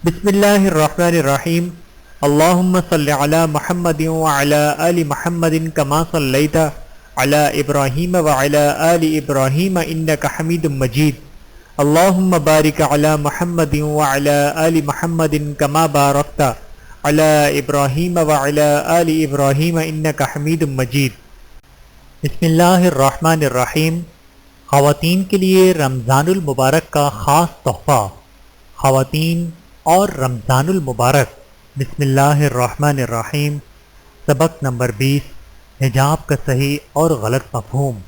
بسم اللہ الرحمن الرحیم اللہم صلی علی محمد وعلی آل محمد کما صلیت علی ابراہیم وعلی آل ابراہیم انک حمید مجید اللہم بارک علی محمد وعلی آل محمد کما بارکت علی ابراہیم وعلی آل ابراہیم انک حمید مجید۔ بسم اللہ الرحمن الرحیم۔ خواتین کے لیے رمضان المبارک کا خاص تحفہ۔ خواتین اور رمضان المبارک۔ بسم اللہ الرحمن الرحیم۔ سبق نمبر 20، حجاب کا صحیح اور غلط مفہوم۔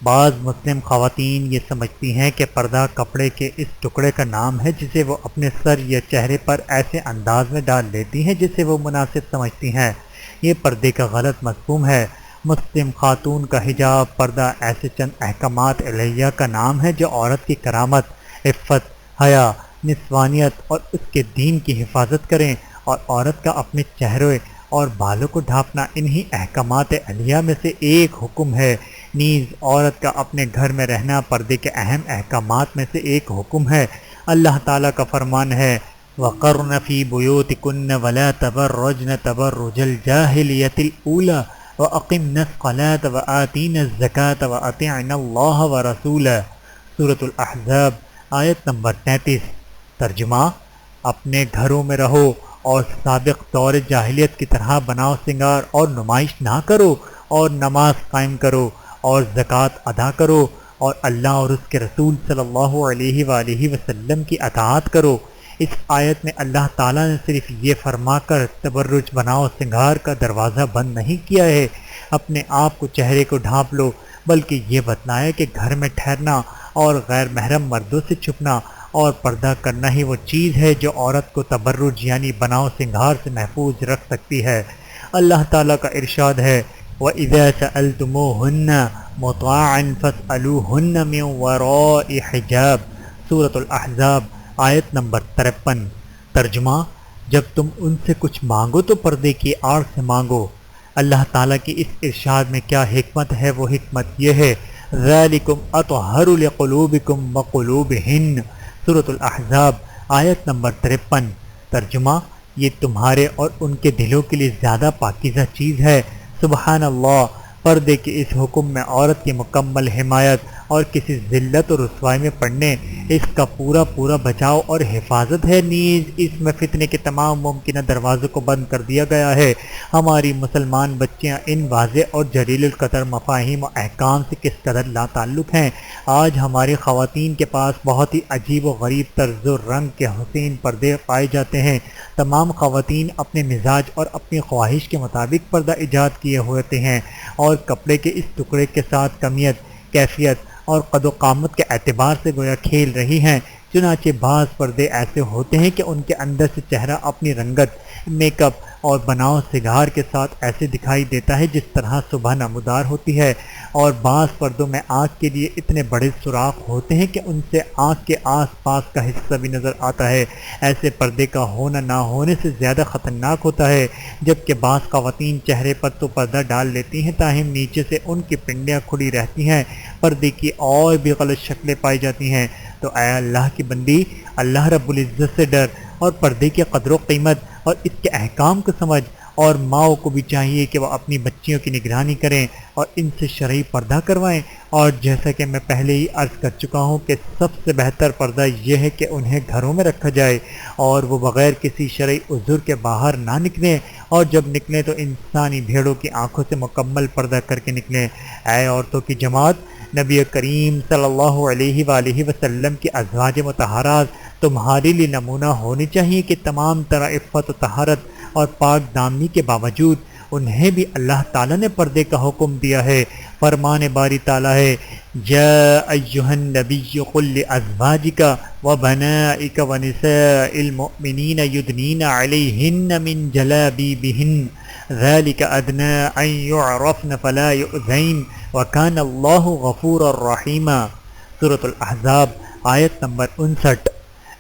بعض مسلم خواتین یہ سمجھتی ہیں کہ پردہ کپڑے کے اس ٹکڑے کا نام ہے جسے وہ اپنے سر یا چہرے پر ایسے انداز میں ڈال لیتی ہیں جسے وہ مناسب سمجھتی ہیں۔ یہ پردے کا غلط مفہوم ہے۔ مسلم خاتون کا حجاب پردہ ایسے چند احکامات الہیہ کا نام ہے جو عورت کی کرامت، عفت، حیا، نسوانیت اور اس کے دین کی حفاظت کریں، اور عورت کا اپنے چہرے اور بالوں کو ڈھانپنا انہی احکامات الہیہ میں سے ایک حکم ہے۔ نیز عورت کا اپنے گھر میں رہنا پردے کے اہم احکامات میں سے ایک حکم ہے۔ اللہ تعالیٰ کا فرمان ہے وَقَرْنَ فِي بُيُوتِكُنَّ وَلَا تَبَرَّجْنَ تَبَرُّجَ الْجَاهِلِيَّةِ الْأُولَىٰ وَأَقِمْنَ الصَّلَاةَ وَآتِينَ الزَّكَاةَ وَأَطِعْنَ اللَّهَ وَرَسُولَهُ۔ سورۃ الاحزاب آیت نمبر 33۔ ترجمہ: اپنے گھروں میں رہو اور سابق دور جاہلیت کی طرح بناؤ سنگار اور نمائش نہ کرو، اور نماز قائم کرو اور زکوٰۃ ادا کرو، اور اللہ اور اس کے رسول صلی اللہ علیہ وآلہ وسلم کی اطاعت کرو۔ اس آیت میں اللہ تعالیٰ نے صرف یہ فرما کر تبرج بناؤ سنگار کا دروازہ بند نہیں کیا ہے، اپنے آپ کو چہرے کو ڈھانپ لو، بلکہ یہ بتلایا کہ گھر میں ٹھہرنا اور غیر محرم مردوں سے چھپنا اور پردہ کرنا ہی وہ چیز ہے جو عورت کو تبرج یعنی بناؤ سنگار سے محفوظ رکھ سکتی ہے۔ اللہ تعالیٰ کا ارشاد ہے وَإِذَا سَأَلْتُمُوهُنَّ مُطَاعًا فَاسْأَلُوهُنَّ مِنْ وَرَاءِ حِجَابٍ۔ سورۃ الاحزاب آیت نمبر 53۔ ترجمہ: جب تم ان سے کچھ مانگو تو پردے کی آڑ سے مانگو۔ اللہ تعالیٰ کی اس ارشاد میں کیا حکمت ہے؟ وہ حکمت یہ ہے ذَلِكُمْ أَطْهَرُ لِقُلُوبِكُمْ وَقُلُوبِهِنَّ۔ سورۃ الاحزاب آیت نمبر 53۔ ترجمہ: یہ تمہارے اور ان کے دلوں کے لیے زیادہ پاکیزہ چیز ہے۔ سبحان اللہ۔ پردے کے اس حکم میں عورت کی مکمل حمایت اور کسی ذلت اور رسوائی میں پڑنے اس کا پورا بچاؤ اور حفاظت ہے۔ نیز اس میں فتنے کے تمام ممکنہ دروازوں کو بند کر دیا گیا ہے۔ ہماری مسلمان بچیاں ان واضح اور جلیل القدر مفاہیم و احکام سے کس قدر لا تعلق ہیں۔ آج ہماری خواتین کے پاس بہت ہی عجیب و غریب طرز و رنگ کے حسین پردے پائے جاتے ہیں۔ تمام خواتین اپنے مزاج اور اپنی خواہش کے مطابق پردہ ایجاد کیے ہوتے ہیں اور کپڑے کے اس ٹکڑے کے ساتھ کمیت، کیفیت اور قد و قامت کے اعتبار سے گویا کھیل رہی ہیں۔ چنانچہ بعض پردے ایسے ہوتے ہیں کہ ان کے اندر سے چہرہ اپنی رنگت، میک اپ اور بناؤ سنگار کے ساتھ ایسے دکھائی دیتا ہے جس طرح صبح نمودار ہوتی ہے، اور بعض پردوں میں آنکھ کے لیے اتنے بڑے سوراخ ہوتے ہیں کہ ان سے آنکھ کے آس پاس کا حصہ بھی نظر آتا ہے۔ ایسے پردے کا ہونا نہ ہونے سے زیادہ خطرناک ہوتا ہے۔ جبکہ بعض خواتین چہرے پر تو پردہ ڈال لیتی ہیں، تاہم نیچے سے ان کی پنڈیاں کھلی رہتی ہیں، پردے کی اور بھی غلط شکلیں پائی جاتی ہیں۔ تو اے اللہ کی بندی، اللہ رب العزت سے ڈر اور پردے کی قدر و قیمت اور اس کے احکام کو سمجھ، اور ماؤں کو بھی چاہیے کہ وہ اپنی بچیوں کی نگرانی کریں اور ان سے شرعی پردہ کروائیں۔ اور جیسا کہ میں پہلے ہی عرض کر چکا ہوں کہ سب سے بہتر پردہ یہ ہے کہ انہیں گھروں میں رکھا جائے اور وہ بغیر کسی شرعی عذر کے باہر نہ نکلیں، اور جب نکلیں تو انسانی بھیڑوں کی آنکھوں سے مکمل پردہ کر کے نکلیں۔ اے عورتوں کی جماعت، نبی کریم صلی اللہ علیہ وآلہ وسلم کی ازواج مطہرات تمہارے لیے نمونہ ہونی چاہیے کہ تمام طرح عفت و طہارت اور پاک دامنی کے باوجود انہیں بھی اللہ تعالیٰ نے پردے کا حکم دیا ہے۔ فرمان باری تعالیٰ ہے یا ایھا النبی قل لازواجک وبنائک ونساء المؤمنین یدنین علیہن من جلابیبہن ذلک ادنی ان یعرفن فلا یؤذین وکان اللہ غفورا رحیما۔ سورۃ الاحزاب آیت نمبر 59۔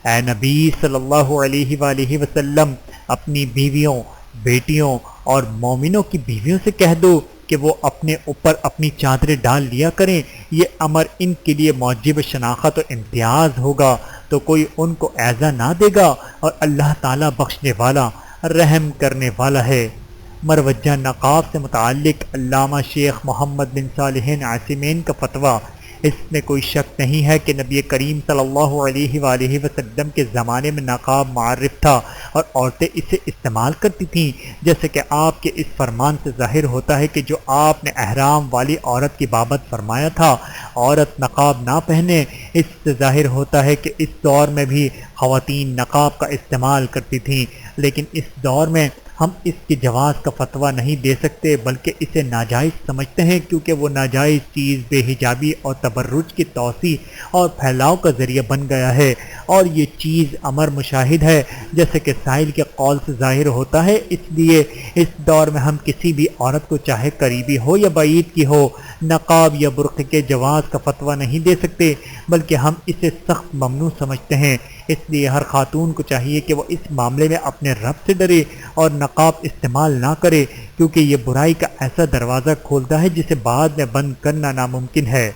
اے نبی صلی اللہ علیہ وآلہ وسلم، اپنی بیویوں، بیٹیوں اور مومنوں کی بیویوں سے کہہ دو کہ وہ اپنے اوپر اپنی چادریں ڈال لیا کریں، یہ امر ان کے لیے موجب شناخت و امتیاز ہوگا۔ تو کوئی ان کو ایذا نہ دے گا، اور اللہ تعالیٰ بخشنے والا رحم کرنے والا ہے۔ مروجہ نقاب سے متعلق علامہ شیخ محمد بن صالح عثیمین کا فتویٰ، اس میں کوئی شک نہیں ہے کہ نبی کریم صلی اللہ علیہ وآلہ وسلم کے زمانے میں نقاب معرف تھا اور عورتیں اسے استعمال کرتی تھیں، جیسے کہ آپ کے اس فرمان سے ظاہر ہوتا ہے کہ جو آپ نے احرام والی عورت کی بابت فرمایا تھا عورت نقاب نہ پہنے، اس سے ظاہر ہوتا ہے کہ اس دور میں بھی خواتین نقاب کا استعمال کرتی تھیں، لیکن اس دور میں ہم اس کی جواز کا فتویٰ نہیں دے سکتے بلکہ اسے ناجائز سمجھتے ہیں، کیونکہ وہ ناجائز چیز بے حجابی اور تبرج کی توسیع اور پھیلاؤ کا ذریعہ بن گیا ہے، اور یہ چیز امر مشاہد ہے جیسے کہ سائل کے قول سے ظاہر ہوتا ہے۔ اس لیے اس دور میں ہم کسی بھی عورت کو چاہے قریبی ہو یا بعید کی ہو نقاب یا برقع کے جواز کا فتویٰ نہیں دے سکتے، بلکہ ہم اسے سخت ممنوع سمجھتے ہیں۔ اس لیے ہر خاتون کو چاہیے کہ وہ اس معاملے میں اپنے رب سے ڈرے اور نقاب استعمال نہ کرے، کیونکہ یہ برائی کا ایسا دروازہ کھولتا ہے جسے بعد میں بند کرنا ناممکن ہے۔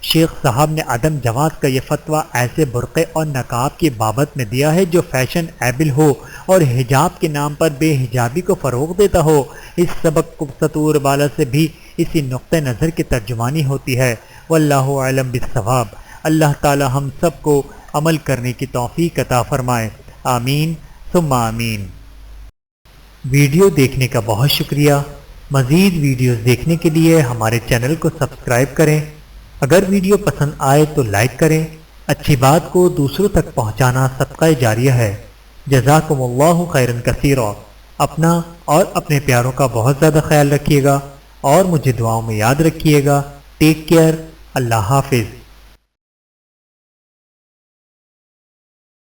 شیخ صاحب نے عدم جواز کا یہ فتویٰ ایسے برقعے اور نقاب کی بابت میں دیا ہے جو فیشن ایبل ہو اور حجاب کے نام پر بے حجابی کو فروغ دیتا ہو۔ اس سبق کو سطور بالا سے بھی اسی نقطہ نظر کی ترجمانی ہوتی ہے۔ واللہ اعلم بالصواب۔ اللہ تعالی ہم سب کو عمل کرنے کی توفیق عطا فرمائے، آمین ثم آمین۔ ویڈیو دیکھنے کا بہت شکریہ۔ مزید ویڈیوز دیکھنے کے لیے ہمارے چینل کو سبسکرائب کریں۔ اگر ویڈیو پسند آئے تو لائک کریں۔ اچھی بات کو دوسروں تک پہنچانا صدقہ جاریہ ہے۔ جزاکم اللہ خیرا کثیرا۔ اپنا اور اپنے پیاروں کا بہت زیادہ خیال رکھیے گا اور مجھے دعاؤں میں یاد رکھیے گا۔ Take care. اللہ حافظ۔